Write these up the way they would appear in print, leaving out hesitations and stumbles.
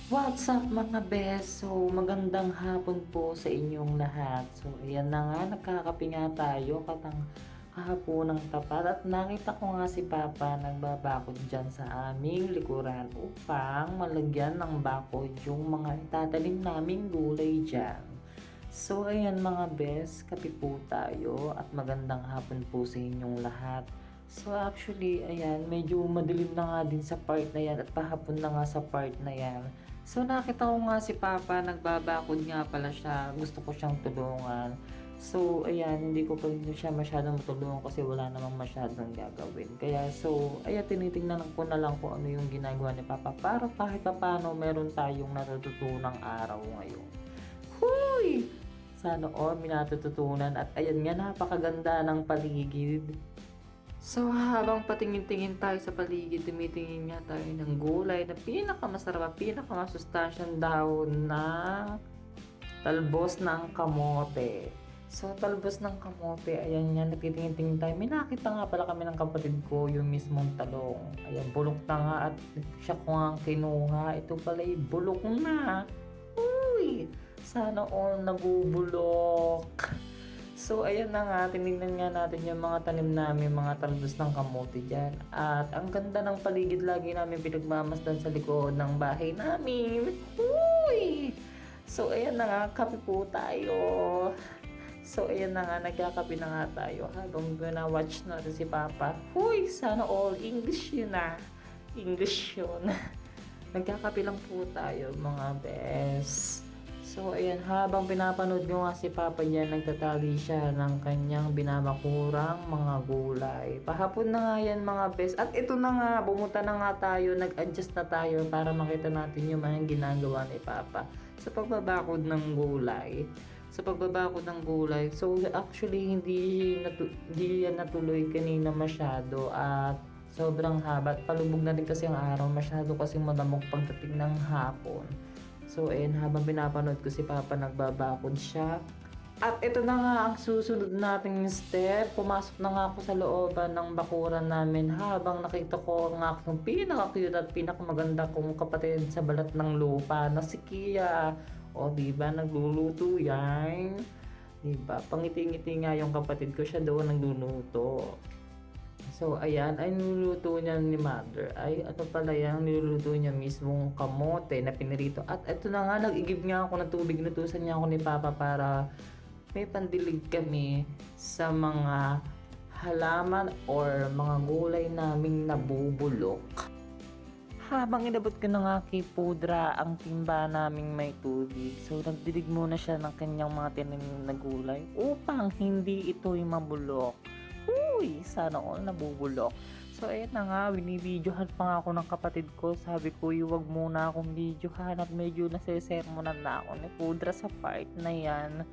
What's up mga beso? Magandang hapon po sa inyong lahat. So ayan na nga, nagkakape nga tayo kahaponang tapat at nakita ko nga si Papa nagbabakod dyan sa aming likuran upang malagyan ng bakod yung mga itatanim naming gulay dyan. So ayan mga bes, kape po tayo at magandang hapon po sa inyong lahat. So actually, ayan, medyo madilim na nga din sa part na yan at pahapon na nga sa part na yan. So nakita ko nga si Papa, nagbabakod nga pala siya, gusto ko siyang tulungan. So ayan, hindi ko pa rin siya masyadong matulungan kasi wala namang masyadong gagawin. Kaya so, ayan, tinitingnan ko na lang kung ano yung ginagawa ni Papa para kahit pa paano meron tayong natututunang araw ngayon. Huy! Sana all may natututunan at ayan nga, napakaganda ng paligid. So habang patingin-tingin tayo sa paligid, tumitingin nga tayo ng gulay na pinakamasarap at pinakamasustansyang dahon ng talbos ng kamote. So talbos ng kamote, ayan nga, nagtitingin-tingin tayo. May nakita nga pala kami ng kapatid ko, yung mismong talong. Ayan, bulok na nga at siya ko nga kinuha. Ito pala bulok na. Uy! Sana all nabubulok. So, ayan na nga, tinignan nga natin yung mga tanim namin, mga talbos ng kamote dyan. At ang ganda ng paligid lagi namin pinagmamasdan sa likod ng bahay namin. Uy! So, ayan na nga, kape po tayo. So, ayan na nga, nagkakape na nga tayo habang watch natin si Papa. Huy! Sana all English yun ah. English yun. Nagkakape lang po tayo, mga best. So, ayan, habang pinapanood ko nga si Papa niya, nagtatali siya ng kanyang binabakurang mga gulay. Pahapon na nga yan mga best. At ito na nga, bumunta na nga tayo, nag-adjust na tayo para makita natin yung mga ginagawa ni Papa sa pagbabakod ng gulay. So, actually, hindi yan natuloy kanina masyado at sobrang haba. At palubog na din kasi ang araw, masyado kasing malamok pagdating ng hapon. So, ayun, habang pinapanood ko si Papa, nagbabakod siya. At ito na nga ang susunod nating step. Pumasok na nga ako sa looban ng bakuran namin habang nakita ko ang aking pinaka-cute at pinakamaganda kong kapatid sa balat ng lupa na si Kia. O, diba? Nagluluto yan. Diba? Pangiti-ngiti nga yung kapatid ko, siya doon nagluluto. So, ayan, ay niluluto niya ni Mother. Ay, ano pala yan, niluluto niya mismong kamote na pinirito. At ito na nga, nag-igib nga ako ng tubig. Nutusan niya ako ni Papa para may pandilig kami sa mga halaman or mga gulay naming nabubulok. Habang inabot ko na nga kay Pudra ang timba naming may tubig, so nagdilig muna siya ng kanyang mga tinanim na gulay upang hindi ito'y mabulok. Uy, sana all nabubulok. So, ayun na nga, binibidyohan pa nga ako ng kapatid ko. Sabi ko, huwag muna akong videohan at medyo nasesermonan na ako ni Pudra sa part na yan.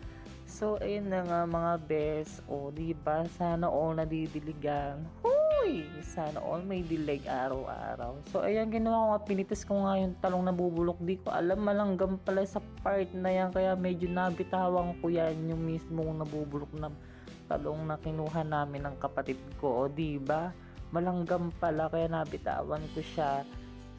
So, ayun na nga mga best. O, diba? Sana all nadidiligan. Huy! Sana all may dilig araw-araw. So, ayan, ginawa ko nga, pinitis ko nga yung talong nabubulok. Di ko alam, malanggam pala sa part na yan. Kaya medyo nabitawan ko yan, yung mismong nabubulok na talong na kinuha namin ng kapatid ko, o di ba? Malanggam pala kaya nabitawan ko siya.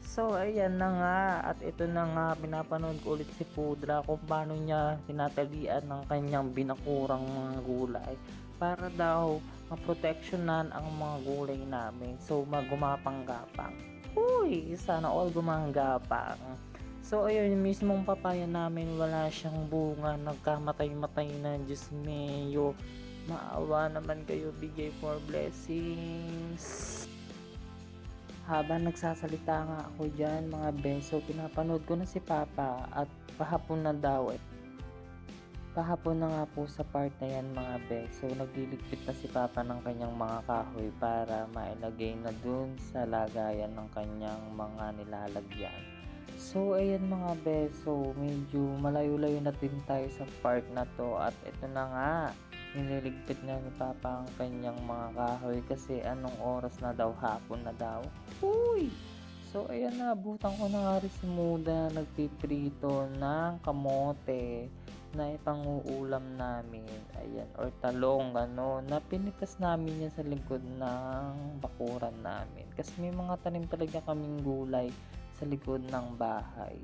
So ayan na nga, at ito na nga, pinapanood ko ulit si Pudra kung paano niya tinatalian ng kanyang binakurang mga gulay para daw maproteksyonan ang mga gulay namin. So magumapang-gapang. Uy, sana all gumagapang. So ayun, yung mismong papaya namin wala siyang bunga, nagkamatay-matay na, Diyos mayo. Maawa naman kayo, bigay for blessings. Habang nagsasalita nga ako dyan mga beso, pinapanood ko na si Papa at pahapon na daw eh. Pahapon na nga po sa part na yan mga beso, nagliligpit na si Papa ng kanyang mga kahoy para mailagay na dun sa lagayan ng kanyang mga nilalagyan. So ayan mga beso, medyo malayo-layo na din tayo sa part na to at ito na nga, nililigpit na ni Papa ang kanyang mga kahoy kasi anong oras na daw, hapon na daw. Uy! So ayan na, butan ko na nga rin si Muda, nagpiprito ng kamote na ipanguulam namin. Ayan, or talong, ano, na pinitas namin yan sa likod ng bakuran namin. Kasi may mga tanim talaga kaming gulay sa likod ng bahay.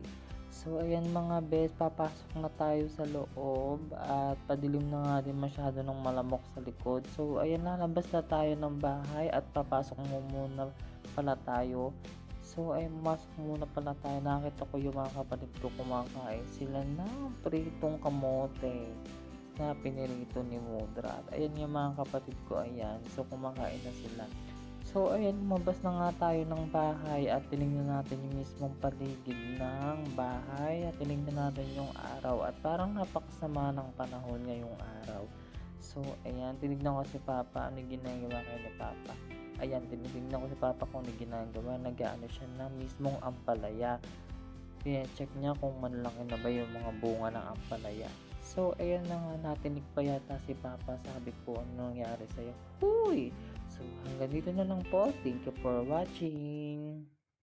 So ayan mga bes, papasok na tayo sa loob at padilim na nga din masyado ng malamok sa likod. So ayan, lalabas na tayo ng bahay at papasok mo muna pala tayo. So ay pumasok muna pala tayo, nakita ko yung mga kapatid ko kumakain sila ng pritong kamote na pinirito ni Mudra. At ayan yung mga kapatid ko, ayan. So kumakain na sila. So ayan, lumabas na nga tayo ng bahay at tinignan natin yung mismong paligid ng bahay at tinignan natin yung araw at parang napakasama ng panahon ngayong araw. So ayan, tinignan ko si Papa, ano yung ginagawa kayo ni Papa. Ayan, tinignan ko si Papa kung ano yung ginagawa, nag-aano siya ng mismong ampalaya. Check niya kung manlaki na ba yung mga bunga ng ampalaya. So ayan na nga, natinig pa yata si Papa, sabi ko ano nangyari sa'yo. Huy! So hanggang dito na lang po, thank you for watching.